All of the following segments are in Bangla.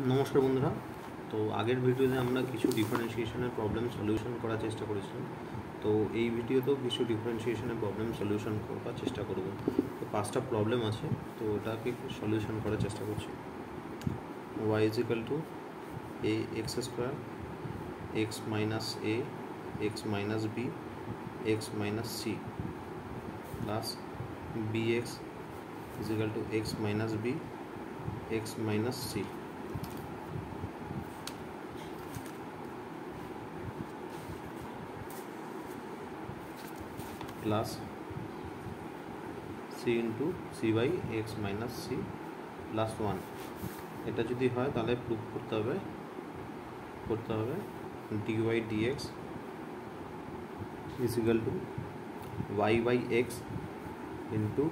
নমস্কার বন্ধুরা। তো আগের ভিডিওতে আমরা কিছু ডিফারেন্সিয়েশনের প্রবলেম সলিউশন করার চেষ্টা করেছিলাম। তো এই ভিডিওতেও কিছু ডিফারেন্সিয়েশনের প্রবলেম সলিউশন করার চেষ্টা করব। তো 5টা প্রবলেম আছে, তো ওটাকে সলিউশন করার চেষ্টা করছি। y is equal to a x square x minus a x minus b x minus c plus bx is equal to x minus b x minus c plus c into c by x minus c plus 1। এটা যদি হয় তাহলে প্রুফ করতে হবে dy dx is equal to y by x into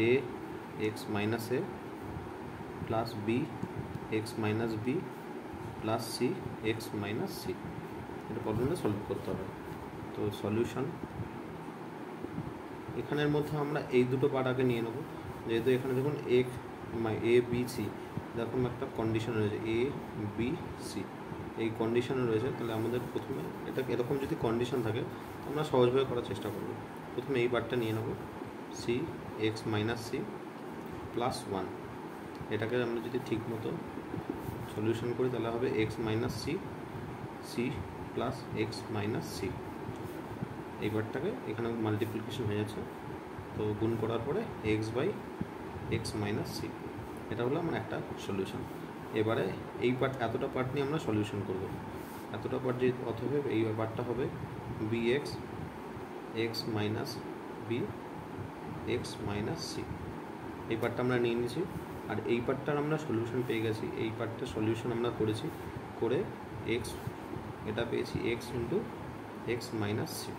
a x minus a plus b x minus b plus c x minus c। এটা প্রবলেমটা সলভ করতে হবে। তো সলিউশন এখানের মধ্যে আমরা এই দুটো পার্ট আগে নিয়ে নেব। যেহেতু এখানে দেখুন এ বি সি এরকম একটা কন্ডিশন রয়েছে, এ বি সি এই কন্ডিশনে রয়েছে, তাহলে আমাদের প্রথমে এটা এরকম যদি কন্ডিশন থাকে আমরা সহজভাবে করার চেষ্টা করব। প্রথমে এই পার্টটা নিয়ে নেব, C x minus C plus 1। এটাকে আমরা যদি ঠিক মতো সলিউশন করি তাহলে হবে x minus C C plus x minus C. এই পার্টটাকে এখানে মাল্টিপ্লিকেশন হয়ে যাচ্ছে, তো গুণ করার পরে x by x minus C. এটা হলো আমার একটা সলিউশন। এবারে এই পার্ট এতটা পার্ট নিয়ে আমরা সলিউশন করব। এতটা পার্ট যে অথবা এই পার্টটা হবে B x x minus B x minus C. এই পার্টটা আমরা নিয়ে নিয়েছি, আর এই পার্টটার আমরা সলিউশন পেয়ে গেছি। এই পার্টটা সলিউশন আমরা করেছি, করে এক্স এটা পেয়েছি x into x minus C.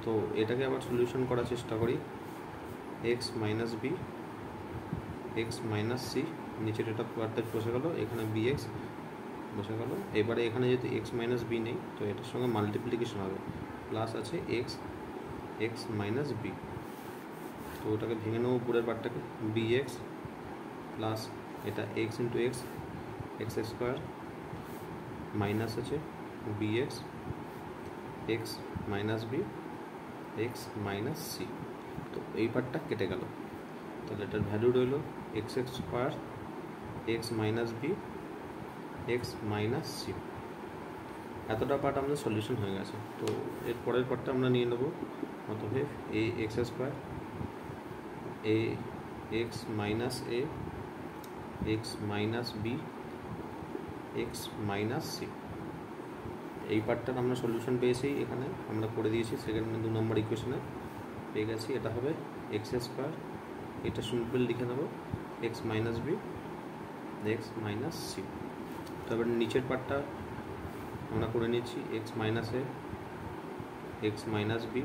তো এটাকে আবার সলিউশন করার চেষ্টা করি, x minus B x minus C, নিচের এটা পার্টটা বসে গেল, এখানে বি এক্স বসে গেল। এবারে এখানে যদি এক্স মাইনাস বি নেই তো এটার সঙ্গে মাল্টিপ্লিকেশন হবে, প্লাস আছে এক্স এক্স মাইনাস বি। তো ওটাকে ভেঙে নেবো উপরের পার্টটাকে, বি এক্স প্লাস এটা x into x x square minus আছে b x x minus B x minus C. তো এই পার্টটা কেটে গেল, তাহলে এটার ভ্যালু রইল x x square x minus B x minus c. এতটা পার্ট আমাদের সলিউশন হয়ে গেছে। তো এর পরের পার্টটা আমরা নিয়ে নেব, অতএব a x square a x minus A x minus B x minus C. এই পার্টটার আমরা সলিউশন পেয়েছি, এখানে আমরা করে দিয়েছি সেকেন্ড 2 নম্বর ইকুয়েশনে পেয়ে গেছি। এটা হবে এক্স স্কোয়ার, এটা সিম্পল লিখে নেব x minus B x minus c. তারপর নিচের পার্টটা আমরা করে নিচ্ছি এক্স মাইনাস এ x minus B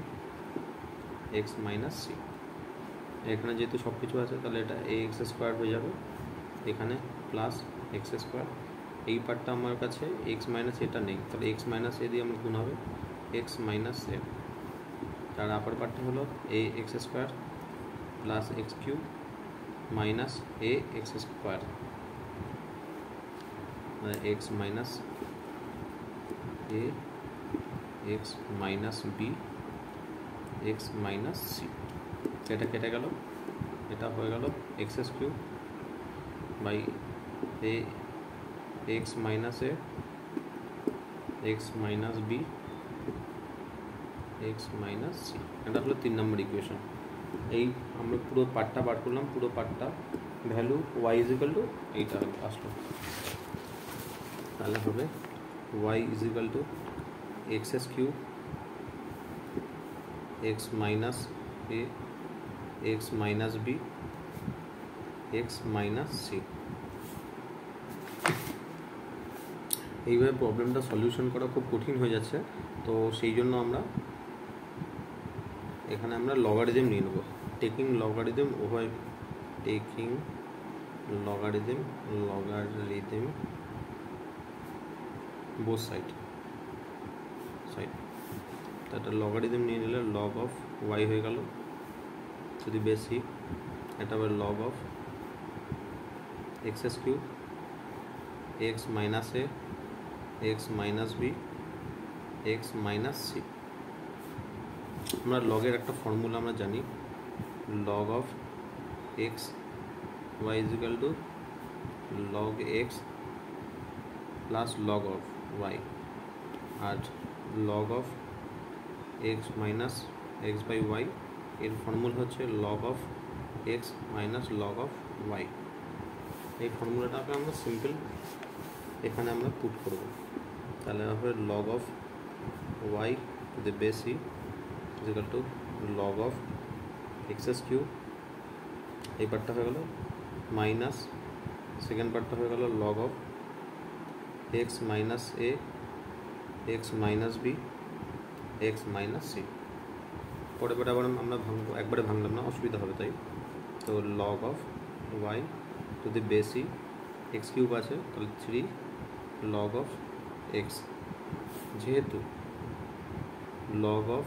x minus C. এখানে যেহেতু সব কিছু আছে তাহলে এটা এ এক্স স্কোয়ার হয়ে যাবে, এখানে প্লাস এক্স স্কোয়ার। এই পার্টটা আমার কাছে এক্স মাইনাস এটা নেই, তাহলে এক্স মাইনাস এ দিয়ে আমার গুণ হবে এক্স মাইনাস এ। তার আপার পার্টটা হলো a x square plus x cube minus A x square x minus A x minus B x minus C. এটা কেটে গেল, এটা হয়ে গেল x cube by a x minus A x minus B x minus C. এটা হলো 3 নম্বর ইকুয়েশন। এই আমরা পুরো পার্টটা বার করলাম, পুরো পার্টটা value y is equal to এইটা আসলো, তাহলে হবে y is equal to x cube x minus A x minus B x minus C. এইভাবে প্রবলেমটা সলিউশন করা খুব কঠিন হয়ে যাচ্ছে, তো সেই জন্য আমরা এখানে আমরা লগারিদম নিয়ে নেব, টেকিং লগারিদম উভয় টেকিং লগারিদম বোথ সাইড তো একটা লগারিদম নিয়ে নিলে লগ অফ ওয়াই হয়ে গেল, যদি বেশি এটা হবে log of x cube x minus a, x minus b, x minus c. আমরা লগের একটা ফর্মুলা আমরা জানি, log of x y is equal to log x plus log of y, আর log of x minus x by y এর ফর্মুলা হচ্ছে log of x minus log of y. এই ফর্মুলাটাকে আমরা সিম্পল এখানে আমরা পুট করব, তাহলে হবে log of y to the base e is equal to log of x cube, এই পার্টটা হয়ে গেল, মাইনাস সেকেন্ড পার্টটা হয়ে গেল log of x minus A, x minus B, x minus C. পরে পরে আবার আমরা ভাঙবো, একবারে ভাঙলাম না, অসুবিধা হবে তাই। তো log of y to the base e, x cube আছে তাহলে 3 লগ অফ এক্স, যেহেতু log of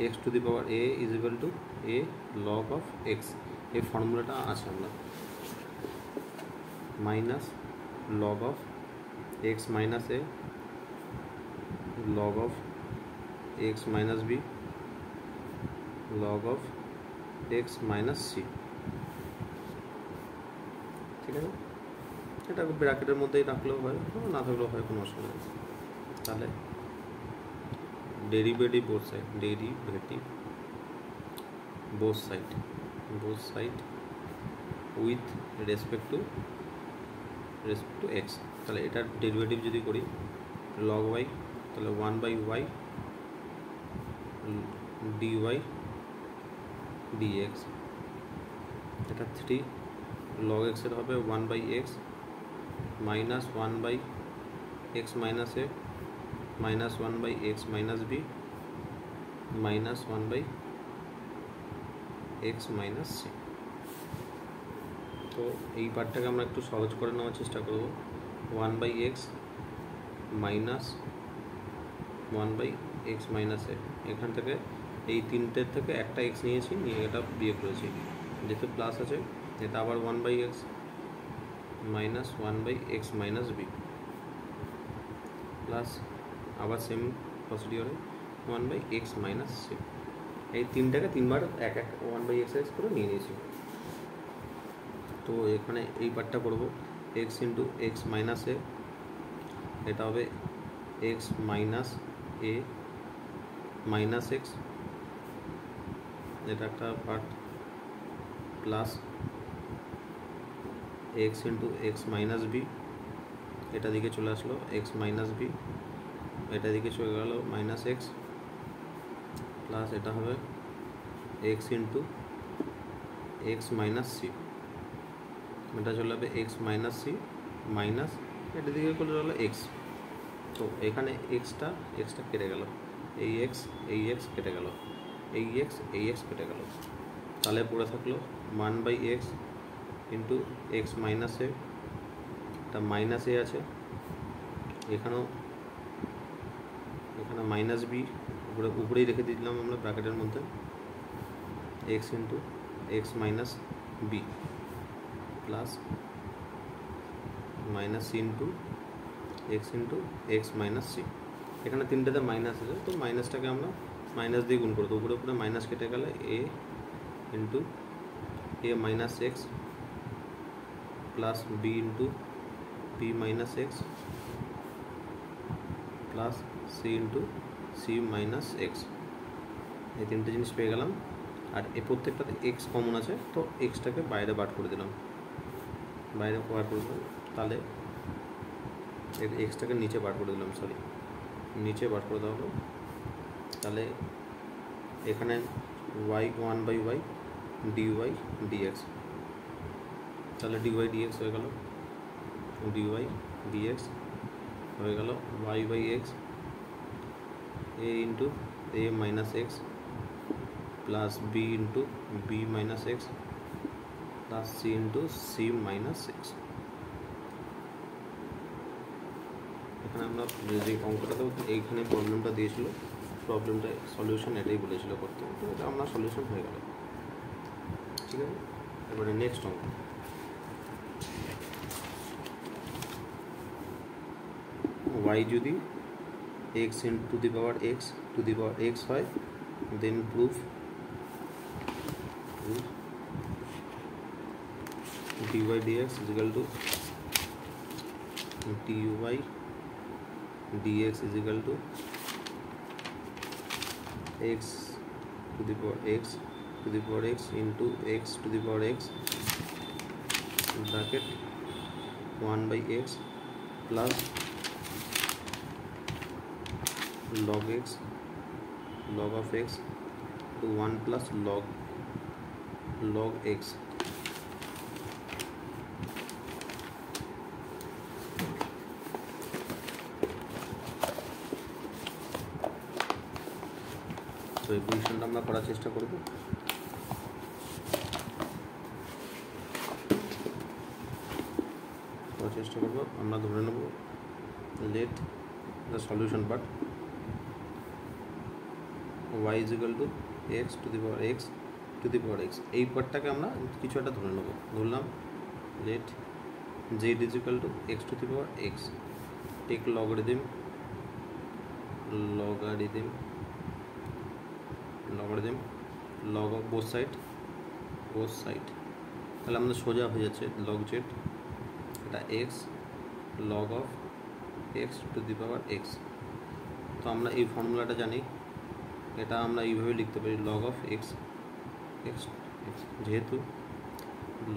x to the power A is equal to A log of x, এই ফর্মুলাটা আছে আমরা, minus log of x minus A, log of x minus B, log of x minus C. ঠিক আছে, এটা ব্র্যাকেটের মধ্যেই রাখলেও হয়, না থাকলেও হয়, কোনো অসুবিধা নেই। তাহলে derivative both side, derivative both side with respect to x, তাহলে এটার ডেরিভেটিভ যদি করি লগ ওয়াই, তাহলে 1/y dy dx, এটা 3 লগ এক্স এর হবে 1/x মাইনাস 1/x মাইনাস এ minus 1/x minus b minus 1/x minus C. তো এই পার্টটাকে আমরা একটু সহজ করে নেওয়ার চেষ্টা করব, 1/x মাইনাস 1/x মাইনাস এ, এখান থেকে এই তিনটের থেকে একটা এক্স নিয়েছি, নিয়ে এটা বিয়ে করেছি, যেহেতু প্লাস আছে এটা আবার 1/x minus 1/x minus B plus আবার সেম প্রসিডিওরে 1/x মাইনাস সি। এই তিনটাকে তিনবার এক 1/x করে নিয়ে নিয়েছি। তো এখানে এই পার্টটা করব x into x minus A, এটা হবে এক্স মাইনাস এ মাইনাস এক্স, এটা একটা পার্ট, plus x into x minus B, এটা দিকে চলে আসলো এক্স মাইনাস বি, এটা দিকে চলে গেল মাইনাস এক্স, প্লাস এটা হবে x into x minus C, এটা চলে যাবে এক্স মাইনাস সি মাইনাস এটা দিকে চলে গেলো এক্স। তো এখানে এক্সটা কেটে গেল, এই এক্স কেটে গেল, এই এক্স কেটে গেল, তাহলে পড়ে থাকলো 1/x into x minus A, এটা মাইনাস এ আছে, এখানে মাইনাস বি উপরেই রেখে দিলাম আমরা ব্র্যাকেটের মধ্যে, x into x minus B plus minus C into x minus C. এখানে তিনটাতে মাইনাস আছে, তো মাইনাসটাকে আমরা মাইনাস দিয়ে গুণ করবো, উপরে উপরে মাইনাস কেটে গেলে a into a minus x plus b into b minus x plus c into c minus x. এই তিনটে জিনিস পেয়ে গেলাম, আর এই প্রত্যেকটাতে এক্স কমন আছে, তো এক্সটাকে বাইরে বার করে দিলাম, তাহলে এক্সটাকে নিচে বার করে দিলাম, নিচে বার করে দেওয়া হলো। তাহলে এখানে y 1/y dy dx, তাহলে dy dx হয়ে গেল, dy dx হয়ে গেল y/x a into a minus x plus b into b minus x plus c into c minus x. এখানে আমরা যে অঙ্কটাতেও এইখানে প্রবলেমটা দিয়েছিল, প্রবলেমটা সলিউশন এটাই বলেছিল করতে, তো এটা আমরা সলিউশন হয়ে গেল। ঠিক আছে, এবারে নেক্সট অঙ্ক। y যদি x into the power x হয়, then prove dy dx is equal to dy dx is equal to x to the power x into x to the power x bracket 1 by x plus log of x to 1 plus log x. তো এই পজিশনটা আমরা করার চেষ্টা করব। আমরা ধরে নেব let the solution part y is equal to x to the power x to the power x। এই পার্টটাকে আমরা কিছু একটা ধরে নেব, ধরলাম late z is equal to x to the power x, take logarithm log of both side, তাহলে আমাদের সোজা হয়ে যাচ্ছে log z, এটা x log of x to the power x। তো আমরা এই ফর্মুলাটা জানি, এটা আমরা এইভাবে লিখতে পারি log of x যেহেতু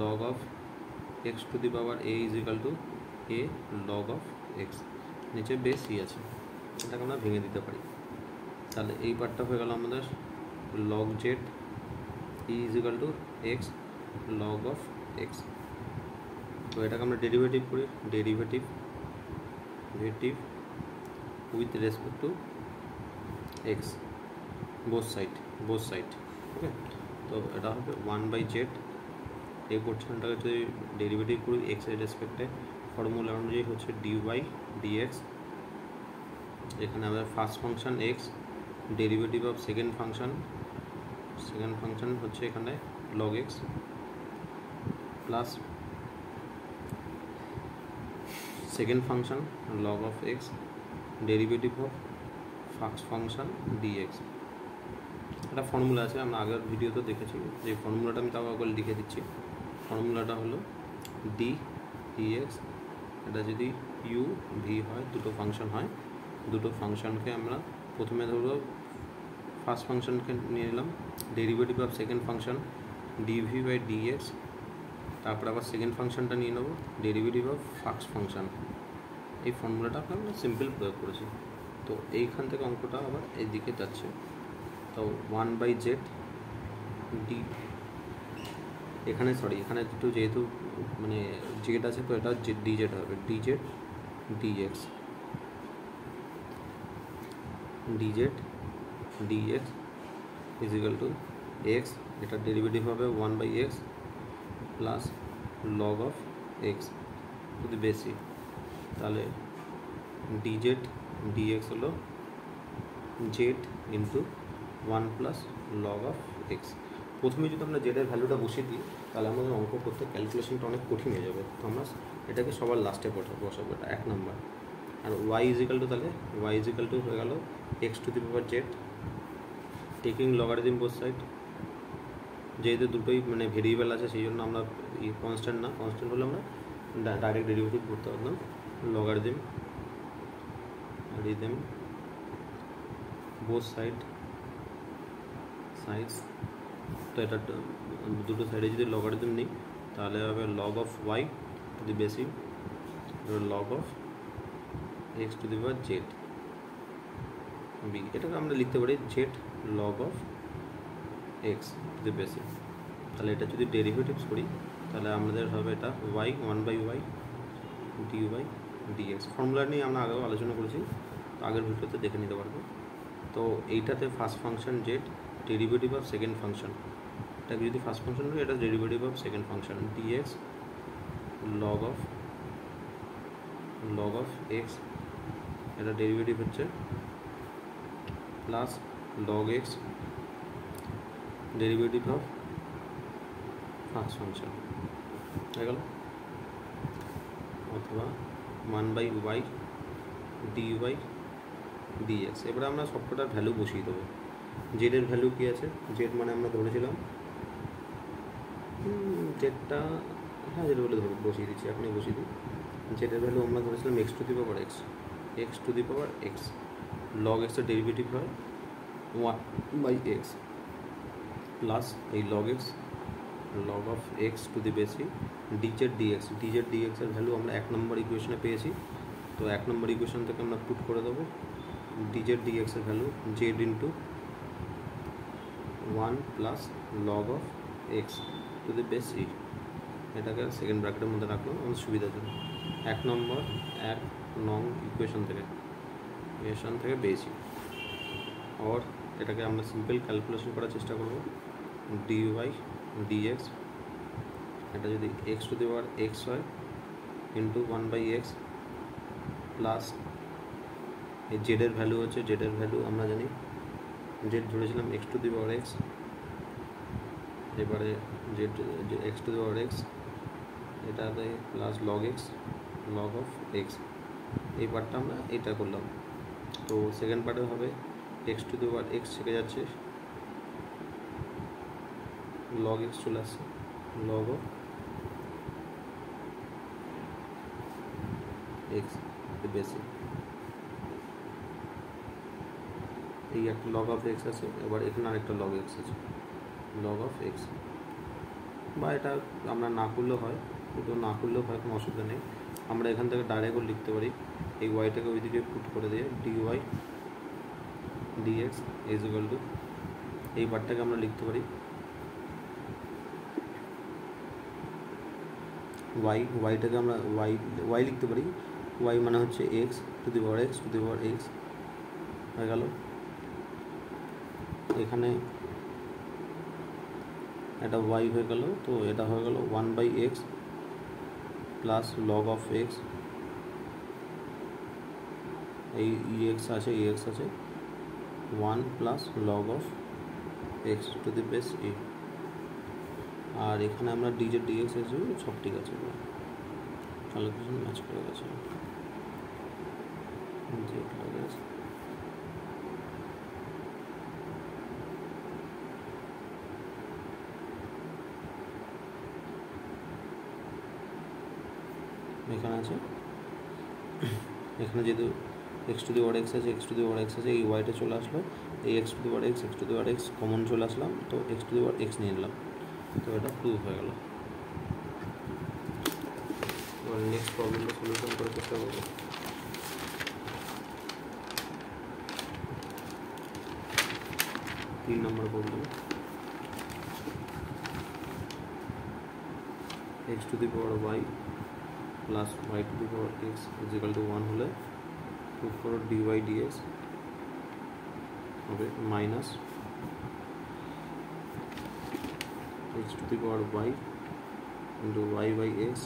log of x to the power a is equal to a log of x, নিচে বেস ই আছে, এটাকে আমরা ভেঙে দিতে পারি। তাহলে এই পার্টটা হয়ে গেল আমাদের log z e is equal to x log of x। তো এটাকে আমরা ডেরিভেটিভ করি, derivative with respect to x both side ওকে। তো এটা হবে 1 by z, এই পোর্শনটাকে যদি ডেরিভেটিভ করি x এর রেসপেক্টে, ফর্মুলা অনুযায়ী হচ্ছে dy dx, এখানে আমাদের first function x, derivative of second function হচ্ছে এখানে log x plus second function log of x, derivative of first function dx। একটা ফর্মুলা আছে, আমরা আগের ভিডিওতে দেখেছি, যে ফর্মুলাটা আমি তাও একবার লিখে দিচ্ছি। ফর্মুলাটা হলো d dx, এটা যদি u v হয়, দুটো ফাংশন হয়, দুটো ফাংশনকে আমরা প্রথমে ধরো ফার্স্ট ফাংশনকে নিয়ে নিলাম, derivative of second function dv by dx, তারপর আবার সেকেন্ড ফাংশনটা নিয়ে নেব ডেরিভেটিভ অফ ফার্স্ট ফাংশন। এই ফর্মুলাটা আমরা সিম্পল প্রয়োগ করেছি। তো এইখান থেকে অঙ্কটা আবার এই দিকে যাচ্ছে, তো 1 বাই জেড ডি, এখানে একটু যেহেতু মানে জেড আছে, তো এটা ডিজেড হবে, dz dx is equal to x, এটা ডেরিভেটিভ হবে 1 by x plus log of x to the base e. তাহলে ডিজেড ডিএক্স হলো z into 1 plus log of x. প্রথমে যদি আমরা জেডের ভ্যালুটা বসিয়ে দিই, তাহলে আমাদের অঙ্ক করতে ক্যালকুলেশনটা অনেক কঠিন হয়ে যাবে, তো আমরা এটাকে সবার লাস্টে বসাবো, এটা 1 নম্বর। আর ওয়াই ইজিক্যাল টু, তাহলে ওয়াই ইজিক্যাল টু হয়ে গেল x to the power Z, taking logarithm both side, যেহেতু দুটোই মানে ভেরিয়েবল আছে সেই জন্য আমরা কনস্ট্যান্ট হলে আমরা ডাইরেক্ট ডেরিভেটিভ করতে পারলাম, লগারিদম বোথ সাইডস। তো এটা দুটো সাইডে যদি লগারিদম নিই, তাহলে হবে log of y to the basic log of x to the power z B, এটাকে আমরা লিখতে পারি z log of x to the basic. তাহলে এটা যদি ডেরিভেটিভস করি, তাহলে আমাদের হবে এটা y 1 by y d y dx. Formula নিয়ে আমরা আগেও আলোচনা করেছি, তো আগের ভিডিওতে দেখে নিতে পারবো। তো এইটাতে first function z, derivative of second function, এটাকে যদি ফার্স্ট ফাংশন করি, এটা derivative of second function dx log of x, এটা ডেরিভেটিভ হচ্ছে plus log x derivative of first function হয়ে গেল, অথবা 1 বাই ওয়াই ডিওয়াই ডিএক্স। এবারে আমরা সবকটার ভ্যালু বসিয়ে দেবো। জেডের ভ্যালু কী আছে, জেড মানে আমরা ধরেছিলাম জেডটা, হ্যাঁ জেড ভ্যালু ধরে বসিয়ে দিচ্ছি, এখনই বসিয়ে দিই। জেডের ভ্যালু আমরা ধরেছিলাম x to the power x, x to the power x, log এক্সের ডেরিভেটিভ হয় 1/x প্লাস এই log x, log of x to the বেসি ডিজেড ডিএক্স। ডিজেড ডিএক্সের ভ্যালু আমরা 1 নম্বর ইকুয়েশনে পেয়েছি, তো 1 নম্বর ইকুয়েশন থেকে আমরা পুট করে দেবো ডিজেড ডিএক্সের value z into 1 plus log of x to the base e. এটাকে সেকেন্ড ব্র্যাকেটের মধ্যে রাখলাম আমাদের সুবিধার জন্য। 1 নং ইকুয়েশন থেকে পেয়েছি। আর এটাকে আমরা সিম্পল ক্যালকুলেশন করার চেষ্টা করব। ডিওয়াই ডিএক্স, এটা যদি x to the power x হয় ইন্টু 1/x প্লাস এই জেডের ভ্যালু হচ্ছে, জেডের ভ্যালু আমরা জানি জেড ধরেছিলাম x to the power x, এবারে z x to the power x এটাতে plus log x, log of x. এই পার্টটা আমরা এটা করলাম। তো সেকেন্ড পার্টে হবে x to the power x থেকে যাচ্ছে, লগ এক্স চলে আসছে, লগ অফ এক্স বেসি। এই একটা লগ অফ এক্স আছে, এবার এখানে আরেকটা লগ এক্স আছে, লগ অফ এক্স। বা এটা আমরা না করলেও হয়, কিন্তু না করলেও হয়, কোনো অসুবিধা নেই। আমরা এখান থেকে ডাইরেক্টও লিখতে পারি, এই ওয়াইটাকে ওইদিকে পুট করে দিয়ে dy dx is equal to, এই পার্টটাকে আমরা লিখতে পারি ওয়াইটাকে আমরা ওয়াই লিখতে পারি। ওয়াই মানে হচ্ছে x to the power x to the power x হয়ে গেল। এখানে এটা ওয়াই হয়ে গেল, তো এটা হয়ে গেল 1/x plus log of x, এই এক্স আছে 1 plus log of x to the base e. আর এখানে আমরা ডিজেড ডিএক্স এসে সব ঠিক আছে, ক্যালকুলেশন ম্যাচ করে গেছে। এখানে আছে, এখানে যেহেতু x to the power x আছে, x to the power x আছে, এই ওয়াইটা চলে আসলো, এই x to the power x, x to the power x common চলে আসলাম, তো x to the power x নিয়ে নিলাম, তো এটা প্রুভ হয়ে গেল। এবার নেক্সট প্রবলেমটা সলিউশন করার চেষ্টা করবো। তিন number problem, x to the power y plus y to the power x is equal to 1 হলে প্রুভ করো ডিওয়াই ডিএক্স হবে minus x to the power y into y by x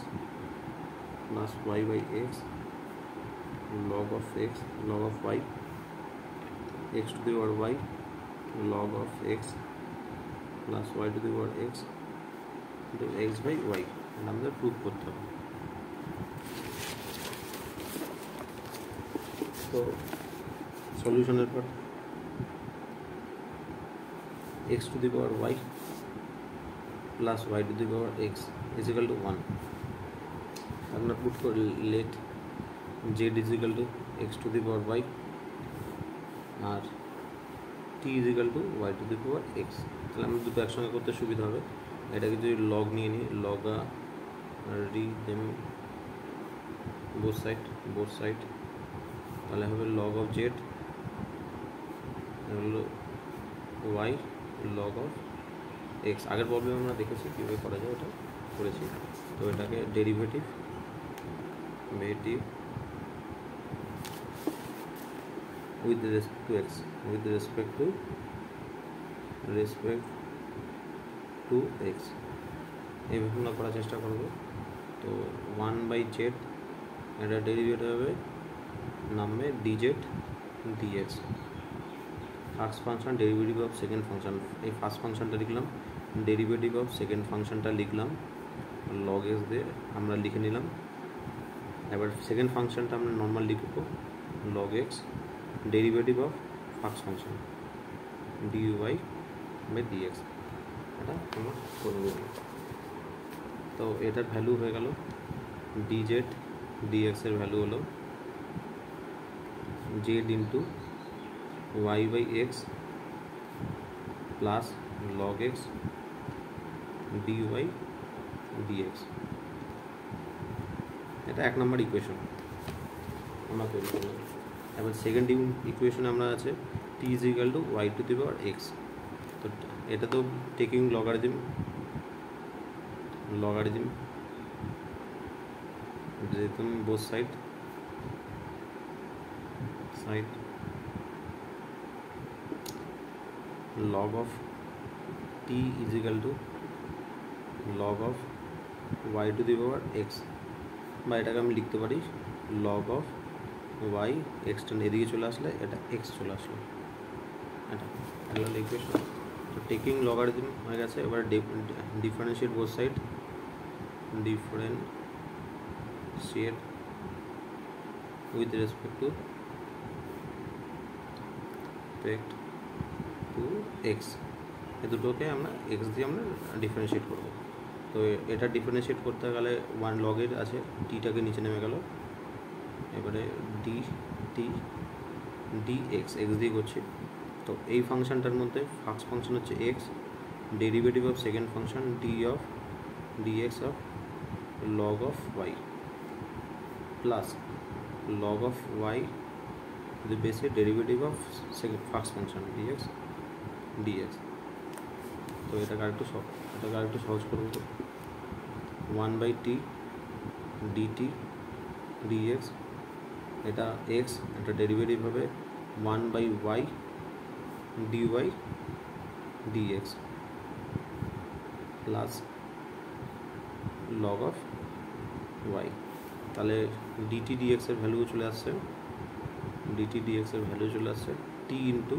plus y by x log of x, log of y, x to the power y log of x plus y to the power x into x by y, and আমাদের প্রুভ করতে হবে। তো সলিউশনের পর x to the power y plus y to the power x is equal to 1, আমরা পুট করি let z is equal to x to the power y আর t is equal to y to the power x। তাহলে আমরা দুটো একসঙ্গে করতে সুবিধা হবে। এটাকে যদি লগ নিয়ে নিই, লগা রি দেম বোথ সাইড, তাহলে হবে লগ অফ জেড হলো ওয়াই লগ অফ এক্স। আগের প্রবলেম আমরা দেখেছি কীভাবে করা যায়, ওটা করেছি। তো এটাকে derivative with respect to x, with respect to x এইভাবে আমরা করার চেষ্টা করব। তো 1/z এটা ডেরিভেটিভ হবে নামে dz dx, first function derivative of second function. এই ফার্স্ট ফাংশনটা লিখলাম, ডেরিভেটিভ অফ সেকেন্ড ফাংশনটা লিখলাম, লগ এক্স দিয়ে আমরা লিখে নিলাম। এবার সেকেন্ড ফাংশনটা আমরা নর্মাল লিখব log x ডেরিভেটিভ অফ ফাক্স ফাংশন dy বাই dx, এটা আমরা করে দেব। তো এটার ভ্যালু হয়ে গেল dz dx এর ভ্যালু হলো z into y by x plus log x dy dx। এটা 1 নম্বর ইকুয়েশন আমরা তৈরি করলাম। এবার সেকেন্ড ইকুয়েশনে আমরা আছে t is equal two y to the power x। তো এটা তো টেকিং লগারিদম যেহেতু both side log of t is equal to log of y to the power x, বা এটাকে আমি লিখতে পারি log of y x এদিকে চলে আসলে এটা x চলে আসলো, এটা হলো ইকুয়েশন। তো টেকিং লগারিদম হয়ে গেছে। এবার differentiate both side, differentiate with respect to x, এই দুটোকে আমরা এক্স দিয়ে আমরা ডিফারেন্সিয়েট করবো। তো এটা ডিফারেন্সিয়েট করতে গেলে 1 লগের আছে, টিটাকে নিচে নেমে গেল, এবারে ডি এক্স দিয়ে করছি। তো এই ফাংশনটার মধ্যে ফার্স্ট ফাংশন হচ্ছে x, derivative of second function dx of log of y plus log of y the basic derivative of first function dx। তো এটাকে আরেকটু সহজ করব। 1/t dt dx, এটা x, এটা ডেরিভেটিভ হবে 1/y dy dx plus log of y। তাহলে dt dx এর ভ্যালু চলে আসছে dt dx এর ভ্যালু চলে আসছে t ইন্টু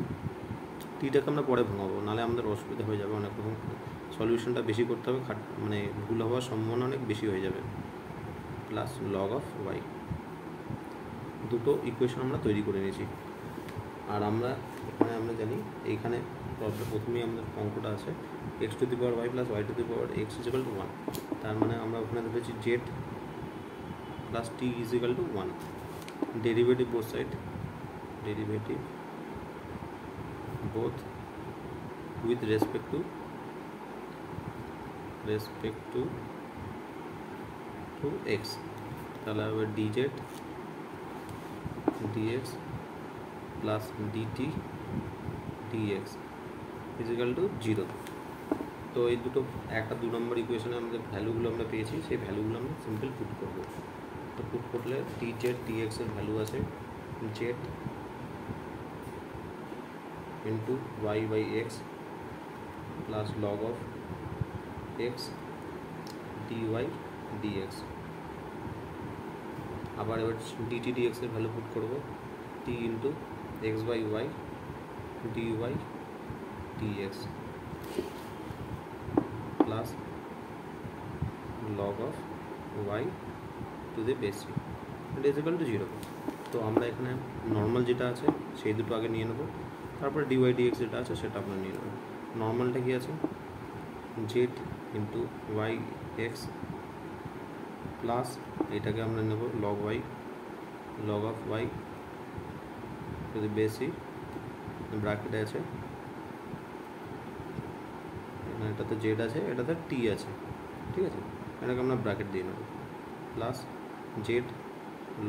টিটাকে আমরা পরে ভাঙাবো, নাহলে আমাদের অসুবিধা হয়ে যাবে, অনেক রকম সলিউশনটা বেশি করতে হবে, মানে ভুল হওয়ার সম্ভাবনা অনেক বেশি হয়ে যাবে, প্লাস লগ অফ ওয়াই। দুটো ইকুয়েশন আমরা তৈরি করে নিয়েছি। আর আমরা এখানে আমরা জানি এইখানে প্রথমেই আমাদের অঙ্কটা আছে x to the power y plus y to the power x is equal to 1। তার মানে আমরা ওখানে ধরেছি z plus t is equal to 1, derivative both side, derivative both with respect to x। তাহলে হবে dz dx plus dt dx is equal to 0। তো এই দুটো একটা 2 নম্বর ইকুয়েশনে আমাদের ভ্যালুগুলো আমরা পেয়েছি, সেই ভ্যালুগুলো আমরা সিম্পল পুট করবো। তো পুট করলে dz dx এর ভ্যালু আছে z into y by x plus log of x dy dx। আবার এবার dt dx এর ভ্যালু পুট করব t into x by y dy dx plus log of y to the base c, it is equal to 0। তো আমরা এখানে নর্মাল যেটা আছে সেই দুটো আগে নিয়ে নেব, তারপরে dy dx যেটা আছে সেটা আমরা নিয়ে নেব। নর্মালটা কি আছে z into y x plus এটাকে আমরা নেব log of y to the base c, ব্র্যাকেটে আছে, এটাতে z আছে, এটাতে t আছে, ঠিক আছে, এটাকে আমরা ব্র্যাকেট দিয়ে নেব, plus z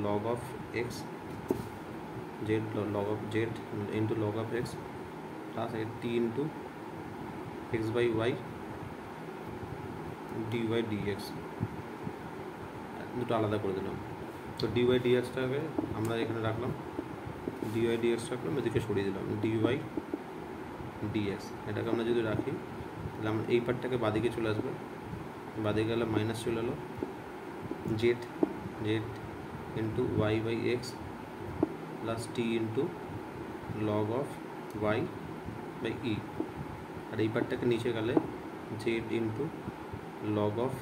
log of x log of z into log of x plus t into x by y dy dx, দুটো আলাদা করে দিলাম। তো dy dxটাকে আমরা এখানে রাখলাম, dy dxটাকে আমরা এদিকে সরিয়ে দিলাম, dy dx এটাকে আমরা যদি রাখি তাহলে আমরা এই পার্টটাকে বাদিকে চলে আসবে, বাদিকে গেলে মাইনাস চলে এলো, z into y by x plus t into log of y by e। আর এই পার্টটাকে নিচে গেলে z into log of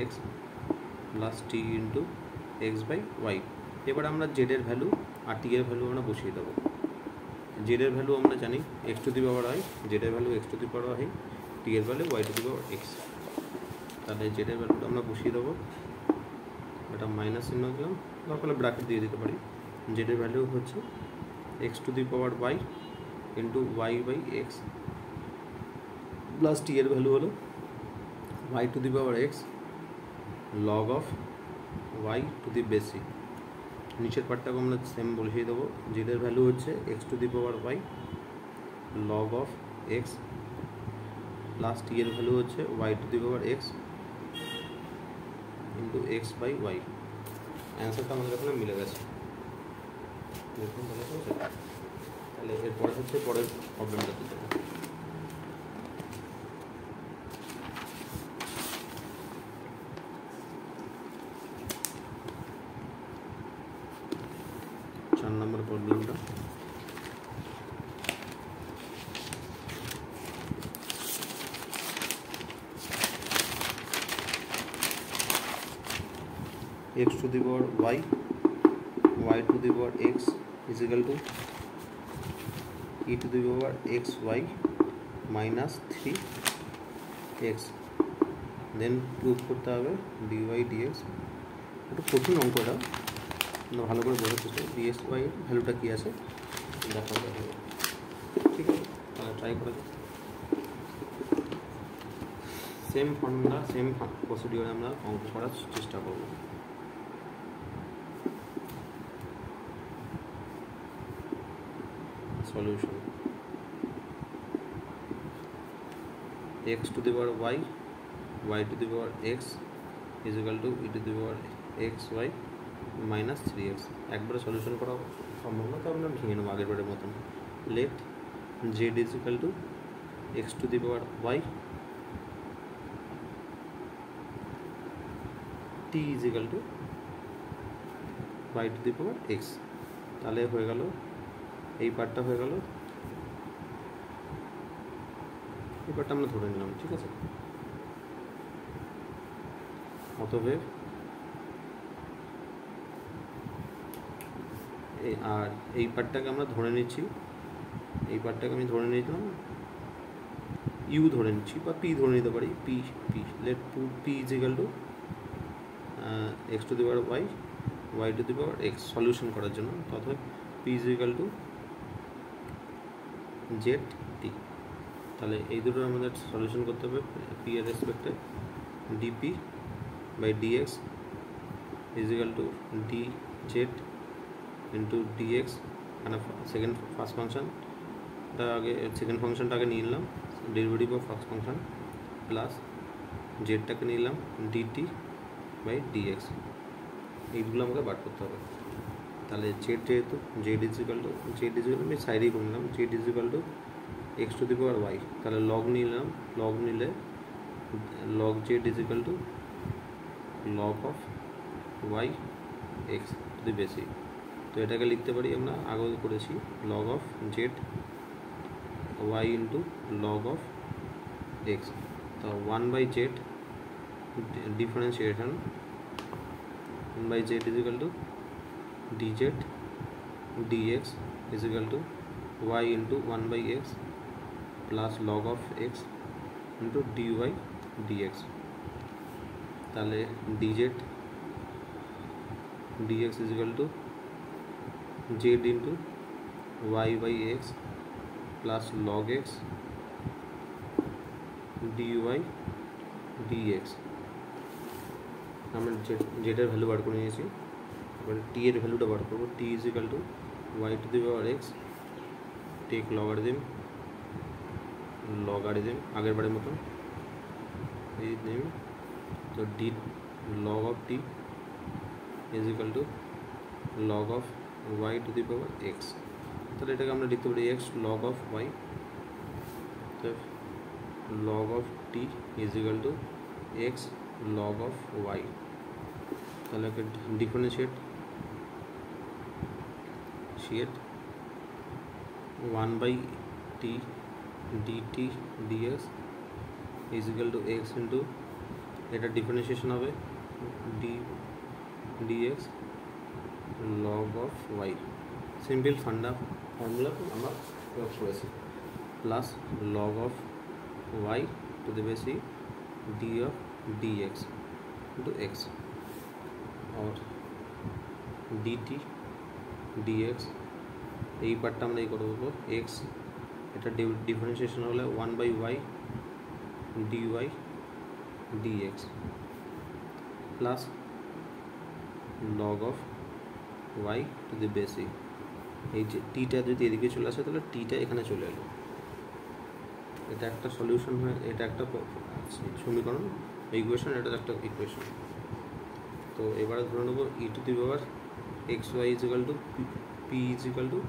x plus t into x by y। এবার আমরা z এর ভ্যালু আর টি এর ভ্যালু আমরা বসিয়ে দেবো। জেডের ভ্যালু আমরা জানি x to the power y, জেডের value x to the power y, t এর value y to the power x. তাহলে জেডের ভ্যালুটা আমরা বসিয়ে দেবো, এটা মাইনাস চিহ্ন দিলাম, দরকার ব্র্যাকেট দিয়ে দিতে পারি। জেডের ভ্যালু হচ্ছে x to the power y into y by x plus t এর ভ্যালু হলো y to the power x log of y to the base c. নিচের পার্টটাকে আমরা সেম বসিয়ে দেবো। জেডের ভ্যালু হচ্ছে x to the power y log of x plus t এর ভ্যালু হচ্ছে y to the power x into x by y. অ্যান্সারটা আমাদের এখানে মিলে গেছে। দেখুন তাহলে এরপরে হচ্ছে পরের প্রবলেমটাতে যাবো। চার নম্বর প্রবলেমটা x to the power y, y to the power x is equal to e to the power xy minus 3x, then prove করতে হবে dy dx। একটু কঠিন অঙ্কটা, আমরা ভালো করে বোঝার চেষ্টা করি। dx y এর ভ্যালুটা কী আছে দেখা যাবে, ঠিক আছে? তাহলে ট্রাই করে সেম ফর্মুলা সেম প্রসিডিওরে আমরা অঙ্ক করার চেষ্টা করব। Solution x to the power y, y to the power x is equal to e to the power xy minus 3x। একবারে সলিউশন করা সম্ভব না, তো আমরা ভেঙে নেবো আগের বারের মতন। Let z is equal to x to the power y, t is equal to y to the power x। তাহলে হয়ে গেল এই পার্টটা হয়ে গেল, এই পার্টটা আমরা ধরে নিলাম, ঠিক আছে? অতএব আর এই পার্টটাকে আমরা ধরে নিচ্ছি, এই পার্টটাকে আমি ধরে নিলাম ইউ ধরে নিচ্ছি বা পি ধরে নিতে পারি। P p let p is equal to x to the power y, y to the power x solution করার জন্য। অতএব p is equal to z t. তাহলে এই দুটো আমাদের সলিউশন করতে হবে পি এর রেসপেক্টে। Dp by dx is equal to d z into dx, মানে সেকেন্ড ফার্স্ট ফাংশনটা আগে, সেকেন্ড ফাংশনটা আগে নিয়ে নিলাম derivative of first function, plus জেডটাকে নিলাম ডিটি বাই ডিএক্স। এইগুলো আমাকে বার করতে হবে। তাহলে জেড যেহেতু জেড ইজ ইকাল টু আমি সাইডেই করে নিলাম, z is equal to x to the power y. তাহলে লগ নিলাম, লগ নিলে log z is equal to log of y x to the base e. তো এটাকে লিখতে পারি আমরা আগে করেছি log of z y into log of x. তো 1/z differentiation 1/z is equal to dz dx is equal to y into 1/x plus log of x into dy dx। তাহলে dz dx is equal to z into y by x plus log x dy dx। আমরা জেডের ভ্যালু বার করে নিয়েছি, এবারে টি এর ভ্যালুটা বার করবো। T is equal to y to the power x take logarithm আগের বারের মতন এই নেম। তো d log of t is equal to log of y to the power x. তাহলে এটাকে আমরা লিখতে পারি x log of y, log of t is equal to x log of y। তাহলে differentiate 1/t dt dx is equal to x into এটা ডিফারেন্সিয়েশন হবে d dx log of y। Simple formula আমরা প্রয়োগ করেছি, plus log of y to the base e d of d x into x और डी टी डी एक्स এই পার্টটা আমরা এই করে দেবো এক্স, এটা ডিফারেন্সিয়েশন হলে 1/y dy dx plus log of y to the base e. এই যে টিটা যদি এদিকে চলে আসে তাহলে টিটা এখানে চলে এলো, এটা একটা সলিউশন হয়, এটা একটা সমীকরণ ইকুয়েশন, এটা একটা ইকুয়েশন। তো এবারে ধরে নেবো e to the power x y equal to p equal to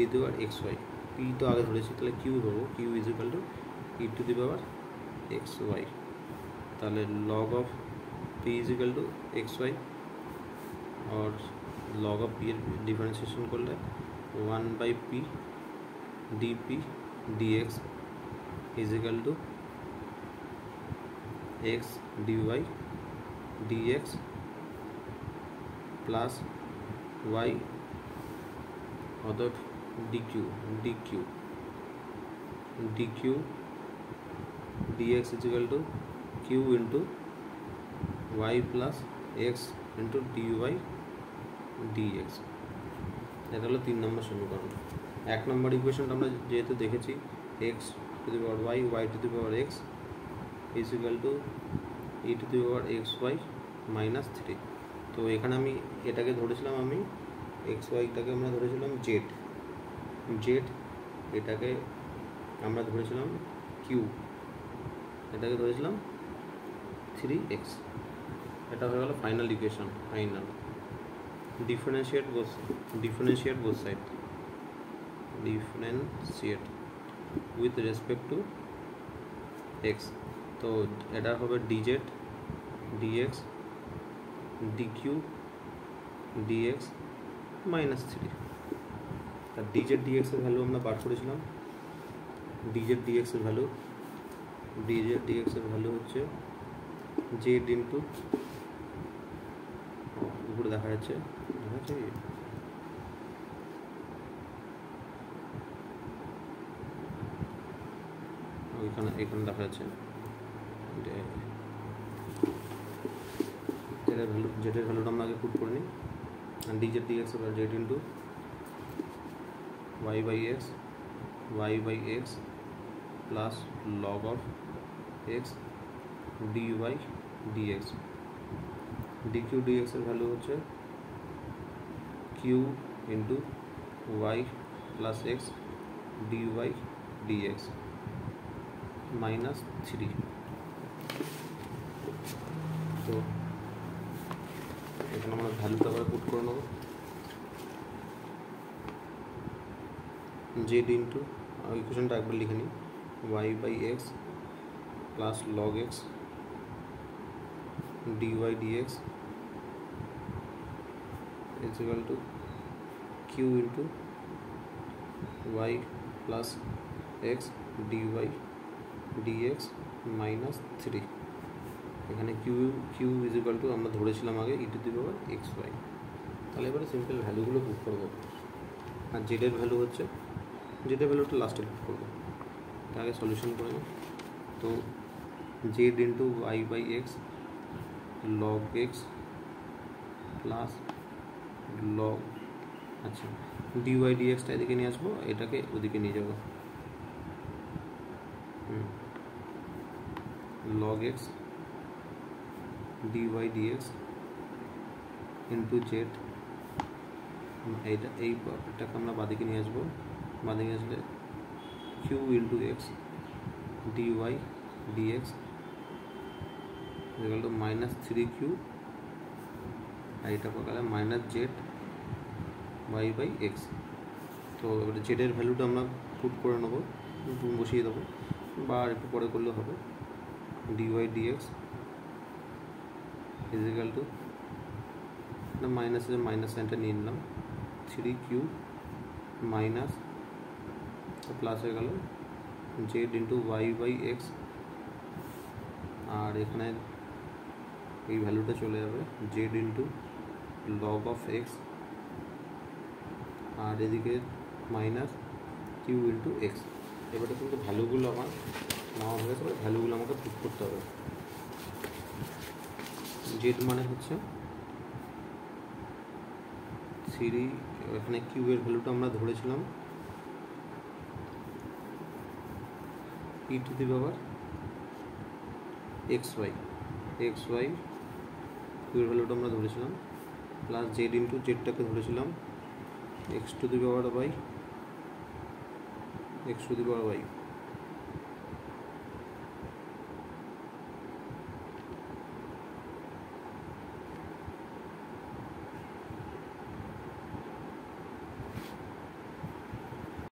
e to the power x y. P তো আগে ধরেছি, তাহলে কিউ ধরবো, q equal to e to the power x y. তাহলে log of p equal to x y और लॉग ऑफ पी डिफरेंशिएशन कर ले 1/p dp dx equal to x dy dx plus y other dq dq dq dx equal to q into y plus x into dy dx। এটা হলো 3 নম্বর সমীকরণ। 1 নম্বর ইকুয়েশনটা আমরা যেহেতু দেখেছি x to the power y y to the power x is equal to e to the power x y minus 3। তো এখানে আমি এটাকে ধরেছিলাম, আমি এক্স ওয়াইটাকে আমরা ধরেছিলাম জেড, জেড এটাকে আমরা ধরেছিলাম কিউ, এটাকে ধরেছিলাম 3x। এটা হয়ে গেল final equation. Final differentiate both side, differentiate with respect to x। तो এটা হবে dz dx dq dx minus 3। তার dz dx এর ভ্যালু আমরা বার করেছিলাম, dz dx এর ভ্যালু হচ্ছে z ইন্টু, উপরে দেখা যাচ্ছে এখানে দেখা যাচ্ছে জেডের ভ্যালুটা আমরা আগে পুট করে নিই। ডিজেড ডিএক্স এবার z into y by x plus log of x dy dx. Dq dx এর ভ্যালু হচ্ছে q into y plus x dy dx minus 3। তো এখানে আমরা ভ্যালুটা আবার পুট করে নেব, জেড ইন্টু ইকুয়েশনটা একবার লিখে নিই, y by x plus log x dy dx is equal to q into y plus x dy dx minus 3। এখানে q is equal to আমরা ধরেছিলাম আগে e to the power x y। তাহলে এবারে সিম্পল ভ্যালুগুলো পুট করব, আর z এর ভ্যালু হচ্ছে, z এর ভ্যালুটা লাস্টে পুট করব, আগে সলিউশন করে নেব। তো z into y by x log x plus log, আচ্ছা ডিওয়াই ডিএক্সটা এদিকে নিয়ে আসবো, এটাকে ওদিকে নিয়ে যাবো, log x dy dx into z, এইটাকে আমরা বাদিকে নিয়ে আসবো, বাদিকে আসলে q into x dy dx equal to minus 3q, আর এটা পাকালে minus z y by x. তো এবারে জেডের ভ্যালুটা আমরা পুট করে নেবো, বসিয়ে দেবো, বা আর একটু পরে করলেও হবে। ডিওয়াই ডিএক্স ইজিক্যাল টু মাইনাসের মাইনাস সাইনটা নিয়ে নিলাম, 3q মাইনাস প্লাস হয়ে গেল z into y by x, আর এখানে এই ভ্যালুটা চলে যাবে z into log of x আর এদিকে মাইনাস কিউ ইন্টু এক্স। এবারে কিন্তু ভ্যালুগুলো আমার নেওয়া হয়ে গেছে, ভ্যালুগুলো আমাকে পুট করতে হবে। জেড মানে হচ্ছে 3, এখানে কিউবের ভ্যালুটা আমরা ধরেছিলাম e to the power x y, কিউবের ভ্যালুটা আমরা ধরেছিলাম, প্লাস জেড ইন্টু জেডটাকে ধরেছিলাম x to the power by